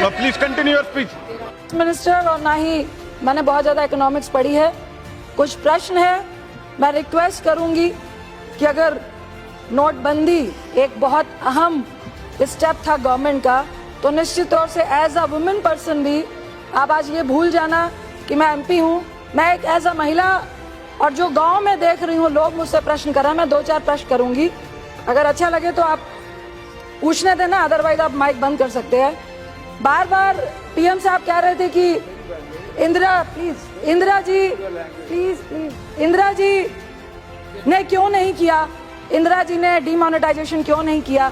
Please continue your speech. Minister, और ना ही मैंने बहुत ज़्यादा इकोनॉमिक्स पढ़ी है। कुछ प्रश्न है, मैं रिक्वेस्ट करूंगी कि अगर नोटबंदी एक बहुत अहम स्टेप था गवर्नमेंट का, तो निश्चित तौर से एज अ वुमेन पर्सन भी आप आज ये भूल जाना कि मैं एमपी हूँ। मैं एक एज अ महिला, और जो गांव में देख रही हूँ लोग मुझसे प्रश्न कर रहे हैं, मैं 2-4 प्रश्न करूंगी। अगर अच्छा लगे तो आप पूछने देना, अदरवाइज आप माइक बंद कर सकते हैं। बार बार पीएम साहब कह रहे थे कि इंदिरा जी ने क्यों नहीं किया, इंदिरा जी ने डिमोनेटाइजेशन क्यों नहीं किया,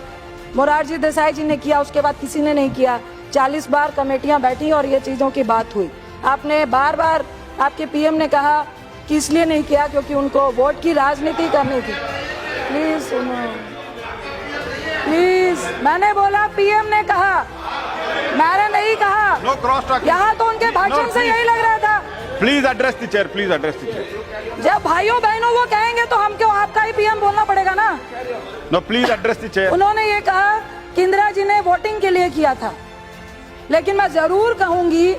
मोरारजी देसाई जी ने किया, उसके बाद किसी ने नहीं किया। 40 बार कमेटियां बैठी और ये चीजों की बात हुई। आपने बार बार, आपके पीएम ने कहा कि इसलिए नहीं किया क्योंकि उनको वोट की राजनीति करनी थी। प्लीज सुनो, प्लीज। मैंने बोला पीएम ने कहा, मैंने नहीं कहा। No cross talking. यहाँ तो उनके भाषण से यही लग रहा था। Please address the chair, please address the chair. जब भाइयों बहनों वो कहेंगे तो हम क्यों, आपका ही पीएम बोलना पड़ेगा ना। No please address the chair. उन्होंने ये कहा कि इंदिरा जी ने वोटिंग के लिए किया था, लेकिन मैं जरूर कहूंगी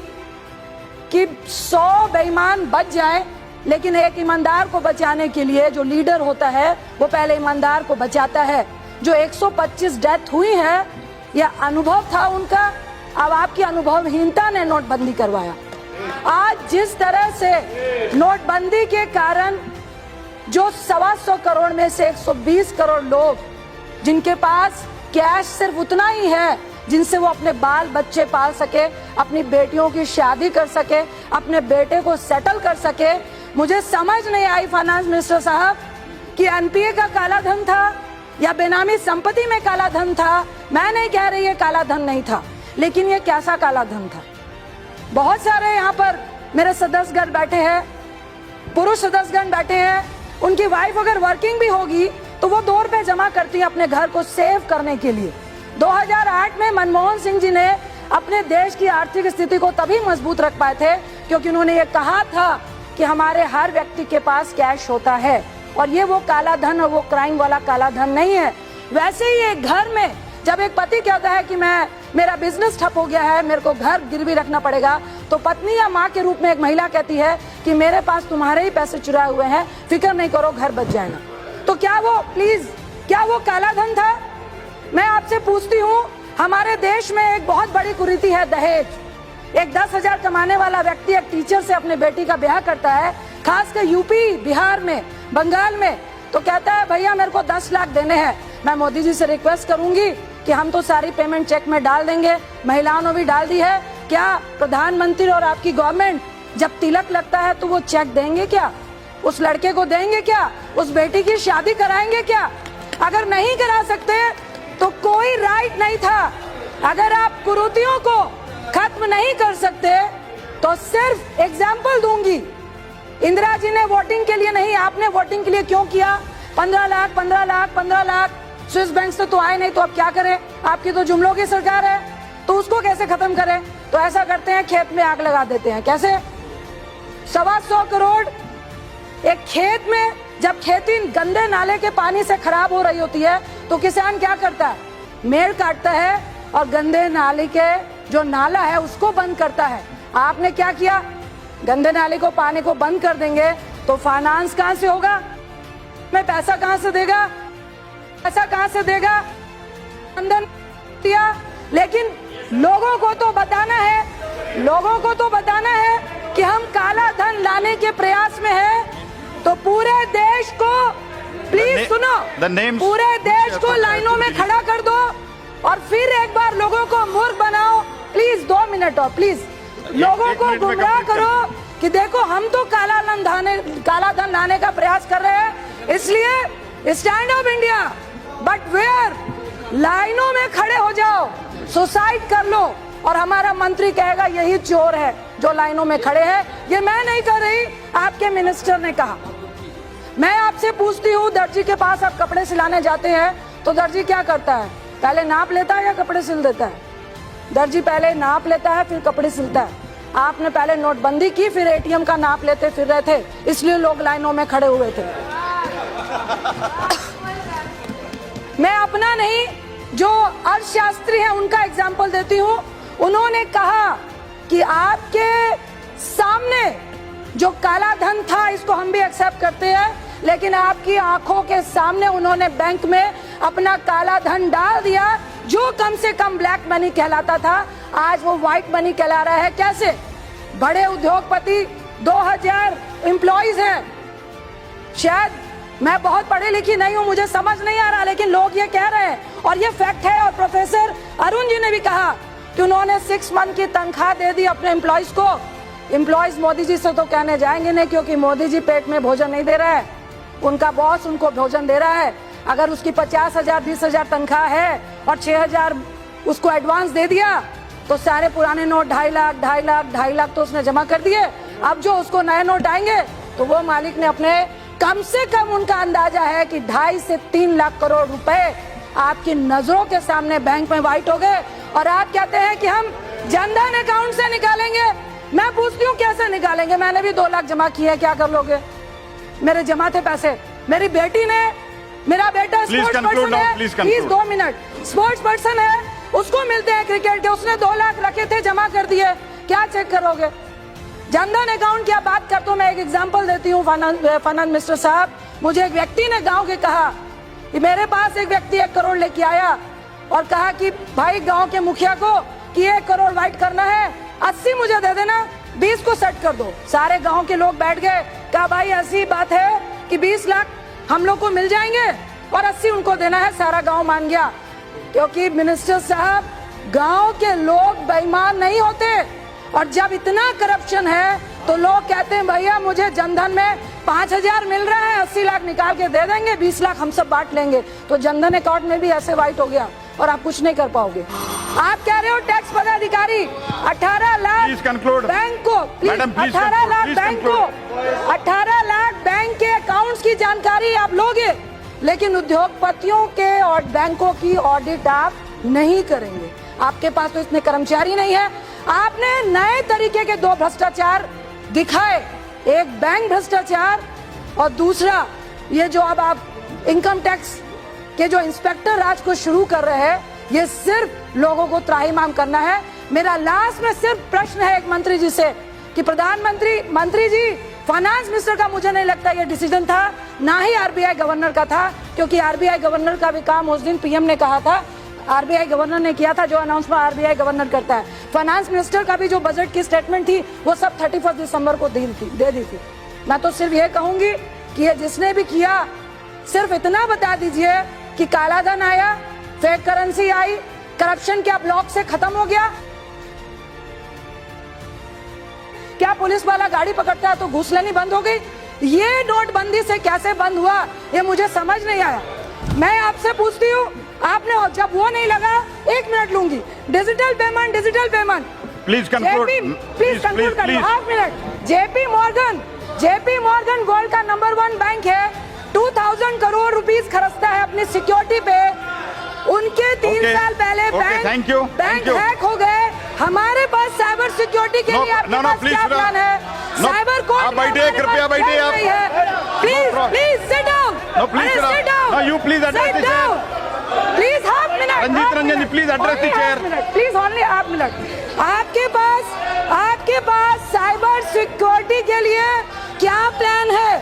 कि 100 बेईमान बच जाए, लेकिन एक ईमानदार को बचाने के लिए जो लीडर होता है वो पहले ईमानदार को बचाता है। जो 125 डेथ हुई है, यह अनुभव था उनका। अब आपकी अनुभवहीनता ने नोटबंदी करवाया। आज जिस तरह से नोटबंदी के कारण जो 125 करोड़ में से 120 करोड़ लोग जिनके पास कैश सिर्फ उतना ही है जिनसे वो अपने बाल बच्चे पाल सके, अपनी बेटियों की शादी कर सके, अपने बेटे को सेटल कर सके, मुझे समझ नहीं आई फाइनेंस मिनिस्टर साहब कि एनपीए का काला धन था या बेनामी संपत्ति में काला धन था। मैं नहीं कह रही ये काला धन नहीं था, लेकिन ये कैसा काला धन था। बहुत सारे यहाँ पर मेरे सदस्यगण बैठे हैं, पुरुष सदस्यगण बैठे हैं, उनकी वाइफ अगर वर्किंग भी होगी तो वो 2 रुपए जमा करती है अपने घर को सेव करने के लिए। 2008 में मनमोहन सिंह जी ने अपने देश की आर्थिक स्थिति को तभी मजबूत रख पाए थे क्योंकि उन्होंने ये कहा था कि हमारे हर व्यक्ति के पास कैश होता है, और ये वो काला धन और वो क्राइम वाला काला धन नहीं है। वैसे ही एक घर में जब एक पति कहता है कि मेरा बिजनेस ठप हो गया है, मेरे को घर गिरवी रखना पड़ेगा, तो पत्नी या माँ के रूप में एक महिला कहती है कि मेरे पास तुम्हारे ही पैसे चुराए हुए हैं, फिक्र नहीं करो, घर बच जाएगा। तो क्या वो, प्लीज, क्या वो काला धन था? मैं आपसे पूछती हूँ, हमारे देश में एक बहुत बड़ी कुरीति है दहेज। एक 10,000 कमाने वाला व्यक्ति एक टीचर से अपने बेटी का ब्याह करता है, खासकर यूपी, बिहार में, बंगाल में, तो कहता है भैया मेरे को 10 लाख देने हैं। मैं मोदी जी से रिक्वेस्ट करूंगी कि हम तो सारी पेमेंट चेक में डाल देंगे, महिलाओं ने भी डाल दी है, क्या प्रधानमंत्री और आपकी गवर्नमेंट जब तिलक लगता है तो वो चेक देंगे क्या? उस लड़के को देंगे क्या? उस बेटी की शादी कराएंगे क्या? अगर नहीं करा सकते तो कोई राइट नहीं था। अगर आप कुरीतियों को खत्म नहीं कर सकते तो सिर्फ एग्जाम्पल दूंगी, इंदिरा जी ने वोटिंग के लिए नहीं, आपने वोटिंग के लिए क्यों किया? 15 लाख स्विस बैंक से तो आए नहीं, तो अब क्या करें? आपकी तो जुमलों की सरकार है, तो उसको कैसे खत्म करें? तो ऐसा करते हैं, खेत में आग लगा देते हैं। कैसे? 125 करोड़ एक खेत में, जब खेती गंदे नाले के पानी से खराब हो रही होती है तो किसान क्या करता है? मेड़ काटता है और गंदे नाले के जो नाला है उसको बंद करता है। आपने क्या किया? गंदे नाले को, पानी को बंद कर देंगे तो फाइनेंस कहां से होगा? मैं पैसा कहां से देगा? पैसा कहां से देगा? अंदर दिया, लेकिन लोगों को तो बताना है, लोगों को तो बताना है कि हम काला धन लाने के प्रयास में हैं। तो पूरे देश को, प्लीज सुनो, पूरे देश को लाइनों में खड़ा कर दो और फिर एक बार लोगों को मूर्ख बनाओ। प्लीज 2 मिनट और प्लीज लोगों को गुमराह करो कि देखो हम तो काला धन लाने का प्रयास कर रहे हैं, इसलिए stand up India, but where, लाइनों में खड़े हो जाओ, सुसाइड कर लो, और हमारा मंत्री कहेगा यही चोर है जो लाइनों में खड़े हैं। ये मैं नहीं कर रही, आपके मिनिस्टर ने कहा। मैं आपसे पूछती हूँ, दर्जी के पास आप कपड़े सिलाने जाते हैं तो दर्जी क्या करता है? पहले नाप लेता है या कपड़े सिल देता है? दर्जी पहले नाप लेता है फिर कपड़े सिलता है। आपने पहले नोटबंदी की, फिर एटीएम का नाप लेते फिर रहे थे, इसलिए लोग लाइनों में खड़े हुए थे। मैं अपना नहीं, जो अर्थशास्त्री है उनका एग्जाम्पल देती हूँ। उन्होंने कहा कि आपके सामने जो काला धन था इसको हम भी एक्सेप्ट करते हैं, लेकिन आपकी आंखों के सामने उन्होंने बैंक में अपना काला धन डाल दिया जो कम से कम ब्लैक मनी कहलाता था, आज वो व्हाइट मनी कहला रहा है। कैसे? बड़े उद्योगपति 2000 एम्प्लॉइज हैं। शायद मैं बहुत पढ़ी लिखी नहीं हूं, मुझे समझ नहीं आ रहा, लेकिन लोग ये कह रहे हैं और ये फैक्ट है। और प्रोफेसर अरुण जी ने भी कहा कि उन्होंने 6 मंथ की तनख्वाह दे दी अपने एम्प्लॉइज को। एम्प्लॉइज मोदी जी से तो कहने जाएंगे नहीं, क्योंकि मोदी जी पेट में भोजन नहीं दे रहा है, उनका बॉस उनको भोजन दे रहा है। अगर उसकी 50,000 20,000 तनख्वाह है और 6,000 उसको एडवांस दे दिया तो सारे पुराने नोट 2.5 लाख तो उसने जमा कर दिए। अब जो उसको नए नोट आएंगे तो वो मालिक ने अपने कम से कम उनका अंदाजा है कि 2.5 से 3 लाख करोड़ रुपए आपकी नजरों के सामने बैंक में वाइट हो गए। और आप कहते हैं कि हम जनधन अकाउंट से निकालेंगे। मैं पूछती हूँ कैसे निकालेंगे? मैंने भी 2 लाख जमा किए, क्या कर लोगे? मेरे जमा थे पैसे। मेरी बेटी ने, मेरा बेटा स्पोर्ट्स पर्सन है, प्लीज 2 मिनट, स्पोर्ट्स पर्सन है, उसको मिलते हैं क्रिकेट के, उसने 2 लाख रखे थे, जमा कर दिए, क्या चेक करोगे? जनधन अकाउंट की बात करता हूँ, मैं एक एग्जांपल देती हूँ फाइनेंस मिनिस्टर साहब। मुझे एक व्यक्ति ने गांव के कहा कि मेरे पास एक व्यक्ति 1 करोड़ लेके आया और कहा कि भाई गांव के मुखिया को कि 1 करोड़ वाइट करना है, 80 मुझे दे देना, 20 को सेट कर दो। सारे गांव के लोग बैठ गए, कहा भाई ऐसी बात है कि 20 लाख हम लोग को मिल जाएंगे और 80 उनको देना है। सारा गांव मान गया, क्योंकि मिनिस्टर साहब गांव के लोग बेईमान नहीं होते। और जब इतना करप्शन है तो लोग कहते हैं भैया मुझे जनधन में 5,000 मिल रहा है, 80 लाख निकाल के दे देंगे, 20 लाख हम सब बांट लेंगे। तो जनधन अकाउंट में भी ऐसे वाइट हो गया और आप कुछ नहीं कर पाओगे। आप कह रहे हो टैक्स पदाधिकारी 18 लाख बैंक को, 18 लाख बैंक को, 18 लाख बैंक के अकाउंट्स की जानकारी आप लोगे, लेकिन उद्योगपतियों के और बैंकों की ऑडिट आप नहीं करेंगे। आपके पास तो इतने कर्मचारी नहीं है। आपने नए तरीके के 2 भ्रष्टाचार दिखाए, एक बैंक भ्रष्टाचार और दूसरा ये जो अब आप इनकम टैक्स के जो इंस्पेक्टर राज को शुरू कर रहे हैं, ये सिर्फ लोगों को त्राहिमाम करना है। मेरा लास्ट में सिर्फ प्रश्न है एक मंत्री जी से कि मंत्री जी, फाइनेंस मिनिस्टर का मुझे नहीं लगता ये डिसीजन था, ना ही आरबीआई गवर्नर का था, क्योंकि आरबीआई गवर्नर का भी काम उस दिन पीएम ने कहा था, आरबीआई गवर्नर ने किया था, जो अनाउंसमेंट आरबीआई गवर्नर करता है। फाइनेंस मिनिस्टर का भी जो बजट की स्टेटमेंट थी वो सब 31 दिसंबर को दे दी थी। मैं तो सिर्फ ये कहूंगी कि ये जिसने भी किया, सिर्फ इतना बता दीजिए कि काला धन आया, फेक करेंसी आई, करप्शन क्या ब्लॉक से खत्म हो गया? क्या पुलिस वाला गाड़ी पकड़ता है तो घूस लेनी बंद हो गई? ये नोटबंदी से कैसे बंद हुआ ये मुझे समझ नहीं आया। मैं आपसे पूछती हूँ, आपने जब वो नहीं लगा, 1 मिनट लूंगी, digital payment please conclude, please conclude कर लो, 1 मिनट। जेपी मॉर्गन वर्ल्ड का नंबर 1 बैंक है, 2000 करोड़ रुपीस खर्चता है अपनी सिक्योरिटी पे। उनके 3 साल पहले बैंक हैक हो गए। हमारे पास साइबर सिक्योरिटी के लिए आपके पास क्या प्लान है? साइबर कोड आप बैठिए, कृपया बैठिए आप। Please sit down. Sit down. You please address the chair. Please half minute. Ranjeet Ranjan ji please address the chair. Please only half minute. आपके पास साइबर सिक्योरिटी के लिए क्या प्लान है?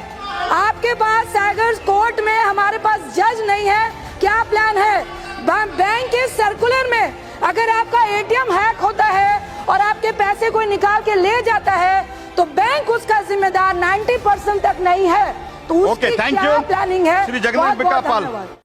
आपके पास साइबर कोर्ट में हमारे पास जज नहीं है, क्या प्लान है? बैंक के सर्कुलर में अगर आपका एटीएम हैक होता है और आपके पैसे कोई निकाल के ले जाता है तो बैंक उसका जिम्मेदार 90% तक नहीं है। तो उसकी क्या प्लानिंग है? श्री जगन्नाथ बिकापाल।